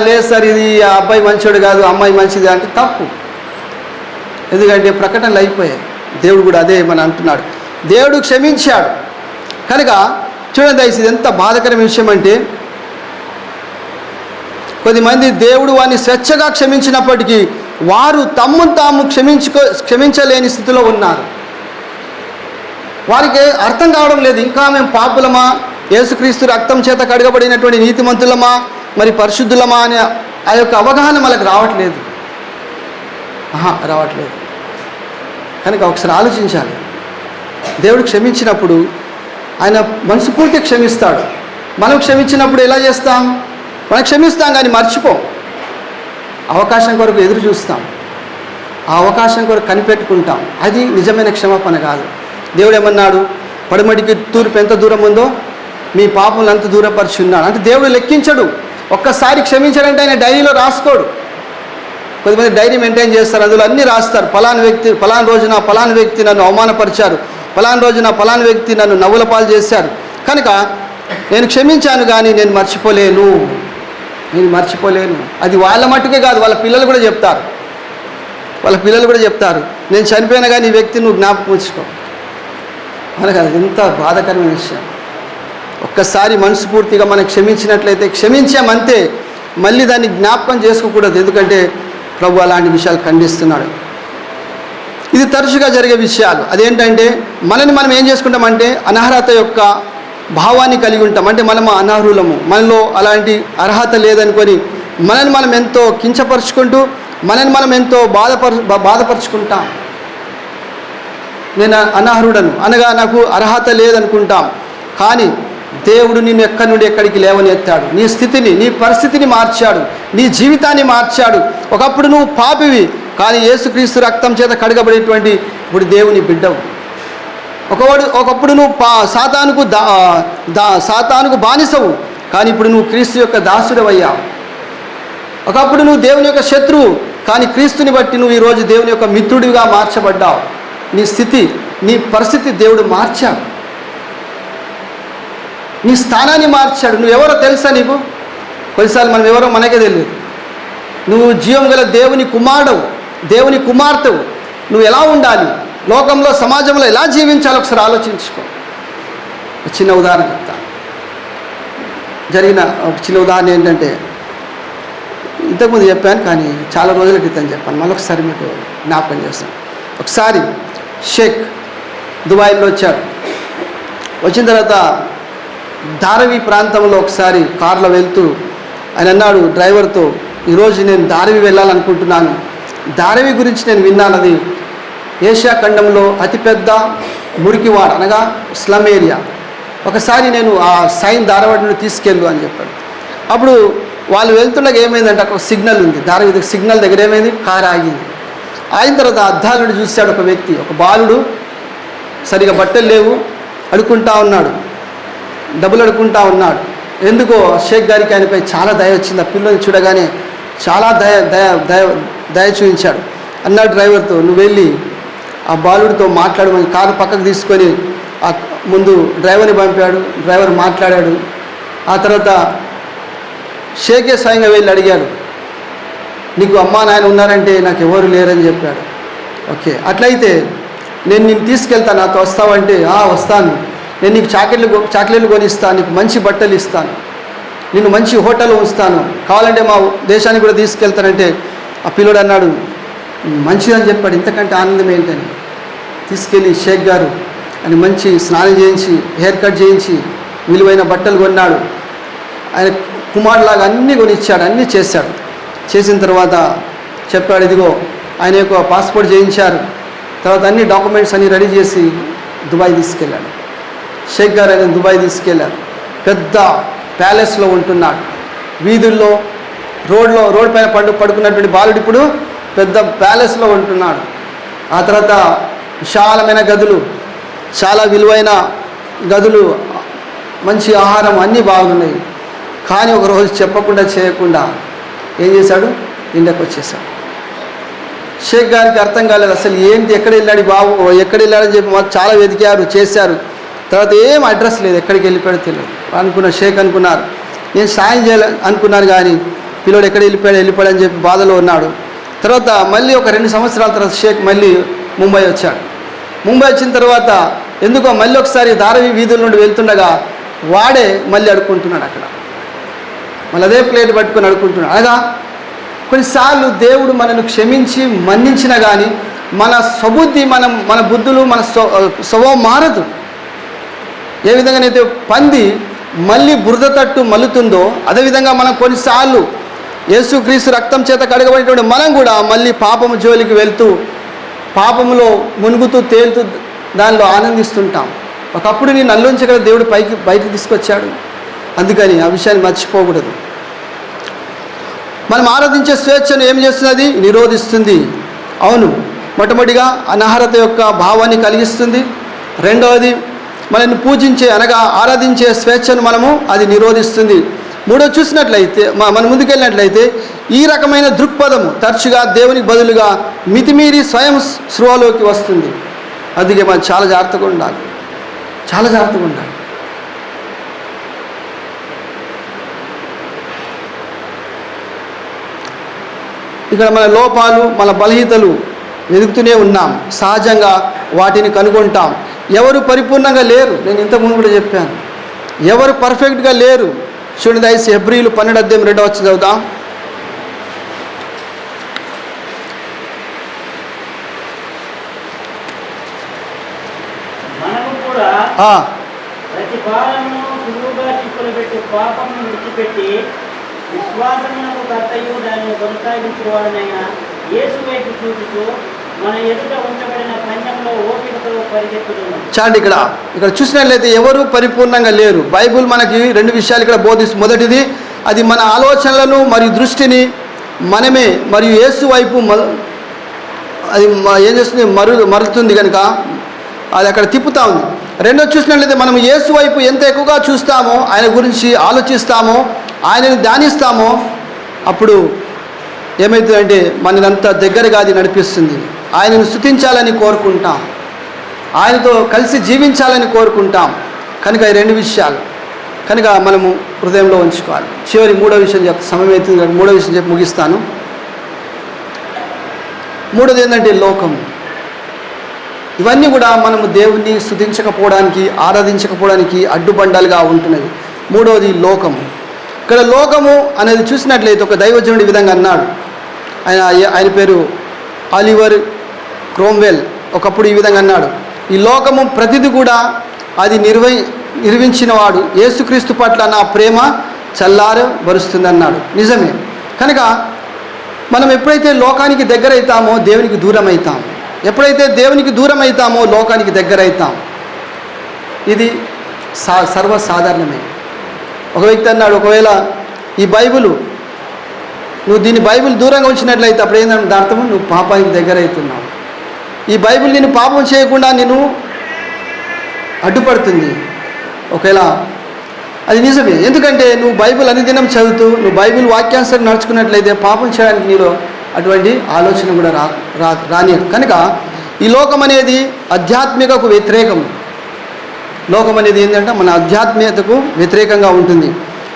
లేదు సార్ ఇది ఆ అబ్బాయి మంచోడు కాదు, అమ్మాయి మంచిది అంటే తప్పు. ఎందుకంటే ప్రకటనలు అయిపోయాయి. దేవుడు కూడా అదే మన అంటున్నాడు. దేవుడు క్షమించాడు కనుక చూడండి దయచేసి ఇది ఎంత బాధకరమైన విషయం అంటే, కొద్దిమంది దేవుడు వారిని స్వేచ్ఛగా క్షమించినప్పటికీ వారు తమ్మును తాము క్షమించలేని స్థితిలో ఉన్నారు. వారికి అర్థం కావడం లేదు, ఇంకా మేము పాపులమా, యేసుక్రీస్తు రక్తం చేత కడగబడినటువంటి నీతిమంతులమా, మరి పరిశుద్ధులమా అనే ఆ యొక్క అవగాహన మనకు రావట్లేదు. కనుక ఒకసారి ఆలోచించాలి. దేవుడు క్షమించినప్పుడు ఆయన మనస్ఫూర్తిగా క్షమిస్తాడు. మనం క్షమించినప్పుడు ఎలా చేస్తాం? మనం క్షమిస్తాం కానీ మర్చిపోం. అవకాశం కొరకు ఎదురు చూస్తాం, ఆ అవకాశం కొరకు కనిపెట్టుకుంటాం. అది నిజమైన క్షమాపణ కాదు. దేవుడు ఏమన్నాడు? పడమటికి తూర్పు ఎంత దూరం ఉందో మీ పాపములు అంత దూరపరిచి ఉన్నాడు. అంటే దేవుడు లెక్కించడు. ఒక్కసారి క్షమించాడంటే ఆయన డైరీలో రాసుకోడు. కొంతమంది డైరీ మెయింటైన్ చేస్తారు, అందులో అన్నీ రాస్తారు. ఫలానా రోజున ఫలానా వ్యక్తి నన్ను అవమానపరిచారు, ఫలానా రోజున ఫలానా వ్యక్తి నన్ను నవ్వుల పాలు చేశారు, కనుక నేను క్షమించాను కానీ నేను మర్చిపోలేను. అది వాళ్ళ మట్టుకే కాదు, వాళ్ళ పిల్లలు కూడా చెప్తారు. వాళ్ళ పిల్లలు కూడా చెప్తారు, నేను చనిపోయినా కానీ ఈ వ్యక్తిని నువ్వు జ్ఞాపకం ఉంచుకో. మనకు అది ఎంత బాధాకరమైన విషయం. ఒక్కసారి మనస్ఫూర్తిగా మనం క్షమించినట్లయితే క్షమించామంతే, మళ్ళీ దాన్ని జ్ఞాపకం చేసుకోకూడదు. ఎందుకంటే ప్రభు అలాంటి విషయాలు ఖండిస్తున్నాడు. ఇది తరచుగా జరిగే విషయాలు. అదేంటంటే మనని మనం ఏం చేసుకుంటామంటే అనర్హత యొక్క భావాన్ని కలిగి ఉంటాం. అంటే మనము అనర్హులము, మనలో అలాంటి అర్హత లేదనుకొని మనని మనం ఎంతో కించపరుచుకుంటూ మనని మనం ఎంతో బాధపరుచుకుంటాం. నేను అనర్హుడను అనగా నాకు అర్హత లేదనుకుంటాం. కానీ దేవుడు నిన్ను ఎక్కడి నుండి ఎక్కడికి లేవని ఎత్తాడు. నీ స్థితిని, నీ పరిస్థితిని మార్చాడు, నీ జీవితాన్ని మార్చాడు. ఒకప్పుడు నువ్వు పాపివి, కానీ యేసుక్రీస్తు రక్తం చేత కడగబడేటువంటి ఇప్పుడు దేవుని బిడ్డవు. ఒకప్పుడు నువ్వు సాతానుకు బానిసవు, కానీ ఇప్పుడు నువ్వు క్రీస్తు యొక్క దాసుడవయ్యావు. ఒకప్పుడు నువ్వు దేవుని యొక్క శత్రువు, కానీ క్రీస్తుని బట్టి నువ్వు ఈరోజు దేవుని యొక్క మిత్రుడిగా మార్చబడ్డావు. నీ స్థితి, నీ పరిస్థితి దేవుడు మార్చాడు, నీ స్థానాన్ని మార్చాడు. నువ్వెవరో తెలుసా నీకు? కొన్నిసార్లు మనం ఎవరో మనకే తెలియదు. నువ్వు జీవం గల దేవుని కుమారుడవు, దేవుని కుమార్తెవు. నువ్వు ఎలా ఉండాలి, లోకంలో సమాజంలో ఎలా జీవించాలో ఒకసారి ఆలోచించుకో. ఒక చిన్న ఉదాహరణ చెప్తా. జరిగిన ఒక చిన్న ఉదాహరణ ఏంటంటే, ఇంతకుముందు చెప్పాను కానీ చాలా రోజుల క్రితం చెప్పాను, మళ్ళొకసారి మీకు జ్ఞాపకం చేస్తాను. ఒకసారి షేక్ దుబాయ్లో వచ్చాడు. వచ్చిన తర్వాత ధారవి ప్రాంతంలో ఒకసారి కారులో వెళ్తూ ఆయన అన్నాడు డ్రైవర్తో, ఈరోజు నేను ధారవి వెళ్ళాలనుకుంటున్నాను. ధారవి గురించి నేను విన్నాను, అది ఏషియా ఖండంలో అతిపెద్ద మురికివాడ అనగా స్లమ్ ఏరియా. ఒకసారి నేను ఆ సైన్ ధారవాడిని తీసుకెళ్ళు అని చెప్పాడు. అప్పుడు వాళ్ళు వెళ్తుండగా ఏమైందంటే అక్కడ సిగ్నల్ ఉంది, ధారవి సిగ్నల్ దగ్గర ఏమైంది, కారు ఆగింది. అయిన తర్వాత అద్దాలను చూశాడు ఒక వ్యక్తి, ఒక బాలుడు, సరిగా బట్టలు లేవు, అడుక్కుంటా ఉన్నాడు, డబ్బులు అడుక్కుంటా ఉన్నాడు. ఎందుకో షేక్ గారికి ఆయనపై చాలా దయ వచ్చింది. ఆ పిల్లల్ని చూడగానే చాలా దయ చూపించాడు. అన్నాడు డ్రైవర్తో, నువ్వు వెళ్ళి ఆ బాలుడితో మాట్లాడమని కారు పక్కకు తీసుకొని ఆ ముందు డ్రైవర్ని పంపాడు. డ్రైవర్ మాట్లాడాడు. ఆ తర్వాత షేకే స్వయంగా వెళ్ళి అడిగాడు, నీకు అమ్మా నాయన ఉన్నారంటే నాకు ఎవరు లేరని చెప్పాడు. ఓకే, అట్లయితే నేను నిన్ను తీసుకెళ్తాను, నాతో వస్తావంటే వస్తాను, నేను నీకు చాక్లెట్లు కొనిస్తాను, నీకు మంచి బట్టలు ఇస్తాను, నిన్ను మంచి హోటల్లో ఉంచుతాను, కావాలంటే మా దేశానికి కూడా తీసుకెళ్తానంటే ఆ పిల్లోడు అన్నాడు మంచిదని చెప్పాడు. ఇంతకంటే ఆనందం ఏంటని తీసుకెళ్ళి షేక్ గారు అని మంచి స్నానం చేయించి, హెయిర్ కట్ చేయించి, విలువైన బట్టలు కొన్నాడు. ఆయన కుమారులాగా అన్నీ కొనిచ్చాడు, అన్నీ చేశాడు. చేసిన తర్వాత చెప్పాడు, ఇదిగో ఆయన యొక్క పాస్పోర్ట్ చేయించారు. తర్వాత అన్ని డాక్యుమెంట్స్ అన్నీ రెడీ చేసి దుబాయ్ తీసుకెళ్ళాడు. షేక్ గారు ఆయన దుబాయ్ తీసుకెళ్ళారు. పెద్ద ప్యాలెస్లో ఉంటున్నాడు. వీధుల్లో రోడ్ పైన పడుకున్నటువంటి బాలుడు ఇప్పుడు పెద్ద ప్యాలెస్లో ఉంటున్నాడు. ఆ తర్వాత విశాలమైన గదులు, చాలా విలువైన గదులు, మంచి ఆహారం అన్నీ బాగున్నాయి. కానీ ఒకరోజు చెప్పకుండా చేయకుండా ఏం చేశాడు, ఇండియాకి వచ్చేసాడు. షేక్ గారికి అర్థం కాలేదు అసలు ఏంటి, ఎక్కడ వెళ్ళాడు బాబు, ఎక్కడ వెళ్ళాడని చెప్పి మాకు చాలా వెతికారు, చేశారు. తర్వాత ఏం అడ్రస్ లేదు, ఎక్కడికి వెళ్ళిపోయాడో తెలియదు. షేక్ అనుకున్నారు, నేను సాయం చేయాలి అనుకున్నాను, కానీ పిల్లోడు ఎక్కడ వెళ్ళిపోయాడని చెప్పి బాధలో ఉన్నాడు. తర్వాత మళ్ళీ ఒక 2 సంవత్సరాల తర్వాత షేక్ మళ్ళీ ముంబై వచ్చాడు. ముంబై వచ్చిన తర్వాత ఎందుకో మళ్ళీ ఒకసారి ధారవి వీధుల నుండి వెళ్తుండగా వాడే మళ్ళీ అడుక్కుంటున్నాడు. అక్కడ మళ్ళీ అదే ప్లేట్ పట్టుకొని అడుక్కుంటున్నాడు. అనగా కొన్నిసార్లు దేవుడు మనను క్షమించి మన్నించినా కానీ మన స్వబుద్ధి, మన బుద్ధులు, మన స్వభావం మారదు. ఏ విధంగానైతే పంది మళ్ళీ బురద తట్టు మల్లుతుందో అదేవిధంగా మనం కొన్నిసార్లు యేసుక్రీస్తు రక్తం చేత కడగబడినటువంటి మనం కూడా మళ్ళీ పాపము జోలికి వెళ్తూ పాపములో మునుగుతూ తేలుతూ దానిలో ఆనందిస్తుంటాం. ఒకప్పుడు నేను నల్లోంచి కదా దేవుడు బయటికి తీసుకొచ్చాడు. అందుకని ఆ విషయాన్ని మర్చిపోకూడదు. మనం ఆరాధించే స్వేచ్ఛను ఏం చేస్తున్నది, నిరోధిస్తుంది. అవును, మొట్టమొదటిగా అనర్హత యొక్క భావాన్ని కలిగిస్తుంది. రెండవది మనల్ని పూజించే అనగా ఆరాధించే స్వేచ్ఛను అది నిరోధిస్తుంది. మూడోది చూసినట్లయితే మన ముందుకెళ్ళినట్లయితే ఈ రకమైన దృక్పథము తరచుగా దేవునికి బదులుగా మితిమీరి స్వయం స్పృహలోకి వస్తుంది. అందుకే మనం చాలా జాగ్రత్తగా ఉండాలి, చాలా జాగ్రత్తగా ఉండాలి. ఇక్కడ మన లోపాలు, మన బలహీనతలు వెతుకుతూనే ఉన్నాం. సహజంగా వాటిని కనుగొంటాం. ఎవరు పరిపూర్ణంగా లేరు. నేను ఇంతకుముందు కూడా చెప్పాను, ఎవరు పర్ఫెక్ట్గా లేరు. చూడండి దయచేసి హెబ్రీలు 12:2 చదువుతాం. మనము కూడా ఆ, ప్రతి భారమును సులువుగా చిక్కులు పెట్టి పాపమును విడిచిపెట్టి విశ్వాసమునకు కర్తయు దానిని కొనసాగించువాడనైన యేసు వైపు చూపుతూ మన ఎదుట ఉంచబడిన పందెంలో ఓపికతో పరిగెత్తుతున్నాం. చాండి ఇక్కడ చూసినట్లయితే ఎవరు పరిపూర్ణంగా లేరు. బైబుల్ మనకి 2 విషయాలు ఇక్కడ బోధిస్తుంది. మొదటిది, అది మన ఆలోచనలను మరియు దృష్టిని మనమే మరియు యేసు వైపు అది ఏం చేస్తుంది, మరులుతుంది కనుక అది అక్కడ తిప్పుతా ఉంది. రెండోది చూసినట్లయితే మనం యేసు వైపు ఎంత ఎక్కువగా చూస్తామో, ఆయన గురించి ఆలోచిస్తామో, ఆయనని ధ్యానిస్తామో, అప్పుడు ఏమవుతుందంటే మననంత దగ్గరగా అది నడిపిస్తుంది. ఆయనను స్తుతించాలని కోరుకుంటాం, ఆయనతో కలిసి జీవించాలని కోరుకుంటాం. కనుక ఈ 2 విషయాలు కనుక మనము హృదయంలో ఉంచుకోవాలి. చివరి 3వ విషయం సమయం అవుతుంది, 3వ విషయం చెప్పి ముగిస్తాను. 3వది ఏంటంటే లోకం. ఇవన్నీ కూడా మనము దేవుణ్ణి స్తుతించకపోవడానికి, ఆరాధించకపోవడానికి అడ్డుబండాలుగా ఉంటున్నది. 3వది లోకము. ఇక్కడ లోకము అనేది చూసినట్లయితే ఒక దైవజనుడి విధంగా అన్నాడు. ఆయన పేరు ఆలివర్ క్రోమ్వెల్. ఒకప్పుడు ఈ విధంగా అన్నాడు, ఈ లోకము ప్రతిది కూడా అది నిర్మించిన వాడు యేసుక్రీస్తు పట్ల నా ప్రేమ చల్లారబరుస్తుంది అన్నాడు. నిజమే. కనుక మనం ఎప్పుడైతే లోకానికి దగ్గర అవుతామో దేవునికి దూరం అవుతాం. ఎప్పుడైతే దేవునికి దూరం అవుతామో లోకానికి దగ్గర అవుతాం. ఇది సర్వసాధారణమే. ఒక వ్యక్తి అన్నాడు, ఒకవేళ ఈ నువ్వు దీన్ని బైబిల్ దూరంగా ఉంచినట్లయితే అప్పుడు ఏంటంటే దాని అర్థం నువ్వు పాపానికి దగ్గర అవుతున్నావు. ఈ బైబిల్ నిన్ను పాపం చేయకుండా నేను అడ్డుపడుతుంది. ఒకవేళ అది నిజమే. ఎందుకంటే నువ్వు బైబిల్ అనుదినం చదువుతూ నువ్వు బైబిల్ వాక్యానుసారం నడుచుకున్నట్లయితే పాపం చేయడానికి నీలో అటువంటి ఆలోచన కూడా రానియదు. కనుక ఈ లోకం అనేది ఆధ్యాత్మికకు వ్యతిరేకం. లోకం అనేది ఏంటంటే మన ఆధ్యాత్మికతకు వ్యతిరేకంగా ఉంటుంది.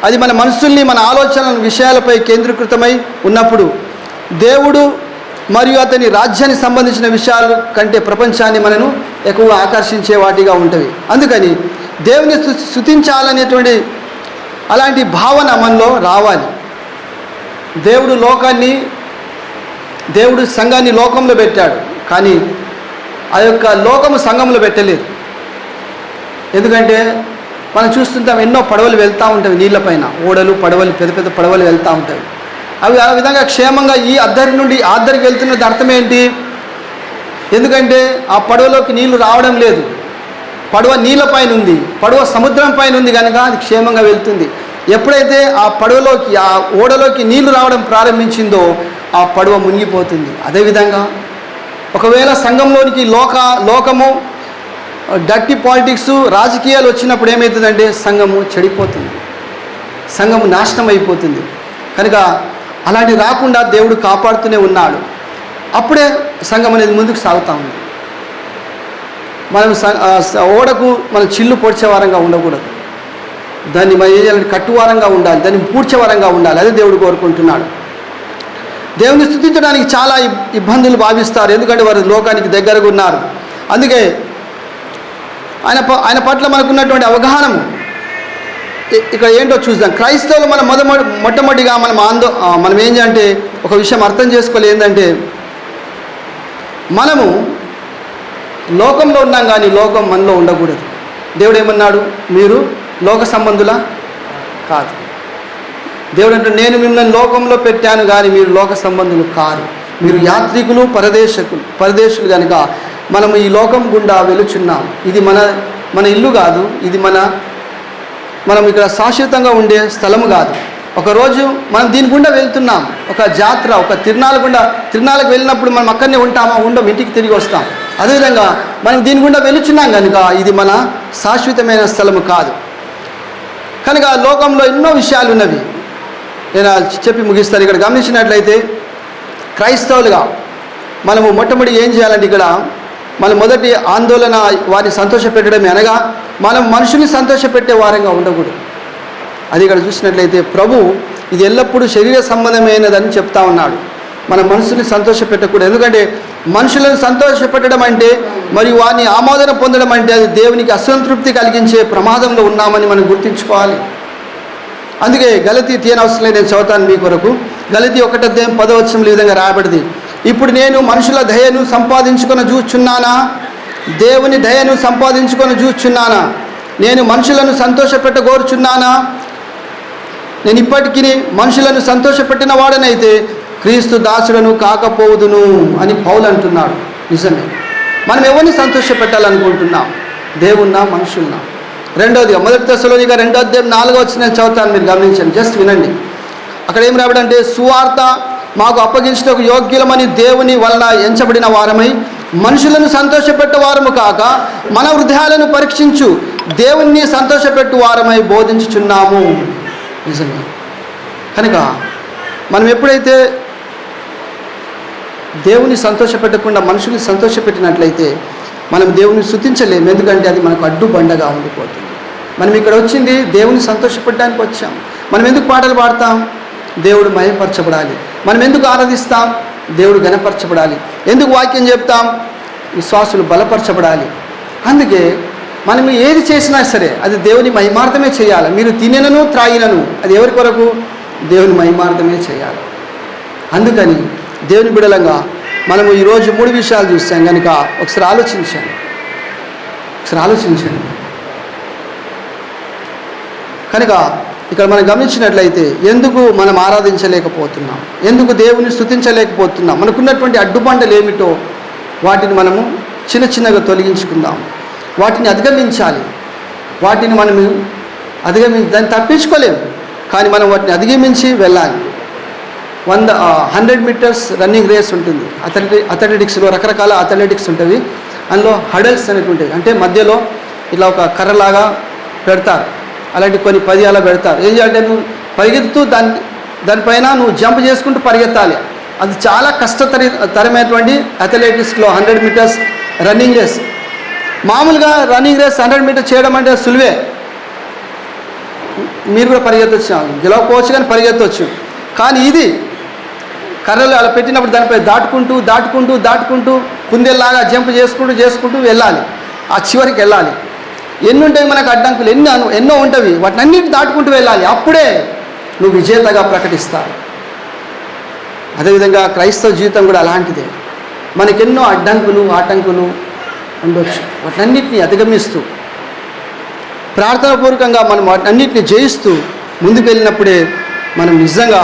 అది మన మనసుల్ని, మన ఆలోచనల విషయాలపై కేంద్రీకృతమై ఉన్నప్పుడు దేవుడు మరియు అతని రాజ్యానికి సంబంధించిన విషయాల కంటే ప్రపంచాన్ని మనను ఎక్కువ ఆకర్షించే వాటిగా ఉంటుంది. అందుకని దేవుని స్తుతించాలనేటువంటి అలాంటి భావన మనలో రావాలి. దేవుడు సంఘాన్ని లోకంలో పెట్టాడు, కానీ ఆ యొక్క లోకము సంఘంలో పెట్టలేదు. ఎందుకంటే మనం చూస్తుంటాం, ఎన్నో పడవలు వెళ్తూ ఉంటాయి నీళ్ళపైన, ఓడలు, పడవలు, పెద్ద పెద్ద పడవలు వెళ్తూ ఉంటాయి. అవి ఆ విధంగా క్షేమంగా ఈ అద్దరి నుండి ఆ అద్దరికి వెళ్తున్నది అర్థం ఏంటి? ఎందుకంటే ఆ పడవలోకి నీళ్లు రావడం లేదు. పడవ నీళ్ళపైన ఉంది, పడవ సముద్రం పైన ఉంది కనుక అది క్షేమంగా వెళ్తుంది. ఎప్పుడైతే ఆ పడవలోకి, ఆ ఓడలోకి నీళ్లు రావడం ప్రారంభించిందో ఆ పడవ మునిగిపోతుంది. అదేవిధంగా ఒకవేళ సంఘంలోనికి లోకము, డర్టీ పాలిటిక్స్, రాజకీయాలు వచ్చినప్పుడు ఏమవుతుందంటే సంఘము చెడిపోతుంది, సంఘము నాశనం అయిపోతుంది. కనుక అలాంటి రాకుండా దేవుడు కాపాడుతూనే ఉన్నాడు. అప్పుడే సంఘం అనేది ముందుకు సాగుతూ ఉంది. మనం ఓడకు మనం చిల్లు పొడిచేవారంగా ఉండకూడదు. దాన్ని మనం ఏం చేయాలంటే కట్టువారంగా ఉండాలి, దాన్ని పూడ్చేవారంగా ఉండాలి. అదే దేవుడు కోరుకుంటున్నాడు. దేవుని స్తుతించడానికి చాలా ఇబ్బందులు భావిస్తారు, ఎందుకంటే వారు లోకానికి దగ్గరగా ఉన్నారు. అందుకే ఆయన పట్ల మనకున్నటువంటి అవగాహనము ఇక్కడ ఏంటో చూద్దాం. క్రైస్తవులు మనం మొట్టమొదటిగా మనం ఏం చేయాలంటే ఒక విషయం అర్థం చేసుకోవాలి. ఏంటంటే మనము లోకంలో ఉన్నాం, కానీ లోకం మనలో ఉండకూడదు. దేవుడు ఏమన్నాడు? మీరు లోక సంబంధులా కాదు. దేవుడు అంటే నేను మిమ్మల్ని లోకంలో పెట్టాను, కానీ మీరు లోక సంబంధులు కారు, మీరు యాత్రికులు, పరదేశులు కనుక మనము ఈ లోకం గుండా వెలుచున్నాం. ఇది మన ఇల్లు కాదు, ఇది మనం ఇక్కడ శాశ్వతంగా ఉండే స్థలము కాదు. ఒకరోజు మనం దీని గుండా వెళ్తున్నాం, ఒక జాతర, ఒక తిరునాళ్ళకు వెళ్ళినప్పుడు మనం అక్కడనే ఉంటామా? ఉండం, ఇంటికి తిరిగి వస్తాం. అదేవిధంగా మనం దీని గుండా వెలుచున్నాం కనుక ఇది మన శాశ్వతమైన స్థలము కాదు. కనుక లోకంలో ఎన్నో విషయాలు ఉన్నవి, నేను చెప్పి ముగిస్తాను. ఇక్కడ గమనించినట్లయితే క్రైస్తవులుగా మనము మొట్టమొదటి ఏం చేయాలంటే ఇక్కడ మన మొదటి ఆందోళన వారిని సంతోషపెట్టడమే, అనగా మనం మనుషుని సంతోషపెట్టే వారంగా ఉండకూడదు. అది ఇక్కడ చూసినట్లయితే ప్రభు ఇది ఎల్లప్పుడూ శరీర సంబంధమైనదని చెప్తా ఉన్నాడు. మన మనసుని సంతోషపెట్టకూడదు. ఎందుకంటే మనుషులను సంతోషపెట్టడం అంటే మరియు వారిని ఆమోదన పొందడం అంటే అది దేవునికి అసంతృప్తి కలిగించే ప్రమాదంలో ఉన్నామని మనం గుర్తుంచుకోవాలి. అందుకే గలతీ తీయనవసరం లేదు, నేను చదువుతాను మీ కొరకు. గలతీ 1:10 ఈ విధంగా రాయబడింది, ఇప్పుడు నేను మనుషుల దయను సంపాదించుకొని చూచున్నానా, దేవుని దయను సంపాదించుకొని చూచున్నానా, నేను మనుషులను సంతోషపెట్టగోరుచున్నానా, నేను ఇప్పటికీ మనుషులను సంతోషపెట్టిన వాడనైతే క్రీస్తు దాసుడను కాకపోదును అని పౌలు అంటున్నాడు. నిజమే, మనం ఎవరిని సంతోషపెట్టాలనుకుంటున్నాం? దేవున్నా మనుషుల్నా? రెండోదిగా 1 తెస్సలోనిక 2:4 నేను చదువుతాను, మీరు గమనించండి, జస్ట్ వినండి. అక్కడ ఏం రాబడంటే, సువార్త మాకు అప్పగించటకు యోగ్యులమని దేవుని వలన ఎంచబడిన వారమై మనుషులను సంతోషపెట్టు వారము కాక మన హృదయాలను పరీక్షించు దేవుణ్ణి సంతోషపెట్టు వారమై బోధించుచున్నాము. నిజమే. కనుక మనం ఎప్పుడైతే దేవుని సంతోషపెట్టకుండా మనుషుల్ని సంతోషపెట్టినట్లయితే మనం దేవుని స్తుతించలేము, ఎందుకంటే అది మనకు అడ్డుబండగా ఉండిపోతుంది. మనం ఇక్కడ వచ్చింది దేవుని సంతోషపెట్టడానికి వచ్చాం. మనం ఎందుకు పాటలు పాడతాం? దేవుడు మహిమపరచబడాలి. మనం ఎందుకు ఆరాధిస్తాం? దేవుడు ఘనపరచబడాలి. ఎందుకు వాక్యం చెప్తాం? విశ్వాసులు బలపరచబడాలి. అందుకే మనం ఏది చేసినా సరే అది దేవుని మహిమార్థమే చేయాలి. మీరు తినను త్రాగినను అది ఎవరి కొరకు? దేవుని మహిమార్థమే చేయాలి. అందుకని దేవుని బిడలంగా మనము ఈరోజు 3 విషయాలు చూస్తాం కనుక ఒకసారి ఆలోచించండి. కనుక ఇక్కడ మనం గమనించినట్లయితే ఎందుకు మనం ఆరాధించలేకపోతున్నాం, ఎందుకు దేవుని స్తుతించలేకపోతున్నాం, మనకున్నటువంటి అడ్డుబండలు ఏమిటో వాటిని మనము చిన్నగా తొలగించుకుందాం. వాటిని అధిగమించాలి. వాటిని మనము దాన్ని తప్పించుకోలేము, కానీ మనం వాటిని అధిగమించి వెళ్ళాలి. 100 మీటర్స్ రన్నింగ్ రేస్ ఉంటుంది. అథ్లెటిక్స్లో రకరకాల అథ్లెటిక్స్ ఉంటుంది. అందులో హడల్స్ అనేవి ఉంటాయి. అంటే మధ్యలో ఇలా ఒక కర్రలాగా పెడతారు, అలాంటి కొన్ని 10 అలా పెడతారు. ఏం చేయాలంటే నువ్వు పరిగెత్తుతూ దానిపైన నువ్వు జంప్ చేసుకుంటూ పరిగెత్తాలి. అది చాలా కష్టతరమైనటువంటి అథ్లెటిక్స్లో 100 మీటర్స్ రన్నింగ్ రేస్. మామూలుగా రన్నింగ్ రేస్ 100 మీటర్స్ చేయడం అంటే సులువే, మీరు కూడా పరిగెత్తవచ్చు, గెలవకపోవచ్చు కానీ పరిగెత్తవచ్చు. కానీ ఇది కర్రలు అలా పెట్టినప్పుడు దానిపై దాటుకుంటూ కుందేలాగా జంప్ చేసుకుంటూ వెళ్ళాలి. ఆ చివరికి వెళ్ళాలి. ఎన్ని ఉంటాయి మనకు అడ్డంకులు, ఎన్నో ఉంటవి, వాటిని అన్నింటిని దాటుకుంటూ వెళ్ళాలి. అప్పుడే నువ్వు విజేతగా ప్రకటిస్తావు. అదేవిధంగా క్రైస్తవ జీవితం కూడా అలాంటిదే. మనకెన్నో ఆటంకులు ఉండొచ్చు. వాటినన్నింటినీ అధిగమిస్తూ ప్రార్థనాపూర్వకంగా మనం వాటినన్నింటినీ జయిస్తూ ముందుకు వెళ్ళినప్పుడే మనం నిజంగా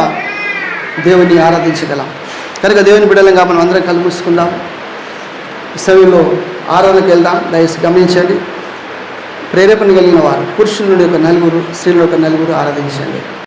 దేవుని ఆరాధించగలం. కనుక దేవుని బిడ్డలంగా మనం అందరం కళ్ళు మూసుకుందాం. ఈ సమయంలో ఆరాధనకు వెళ్దాం. దయచేసి గమనించండి, ప్రేరేపణ కలిగిన వారు పురుషుల నుండి 1 4, స్త్రీల 1 4 ఆరాధించండి.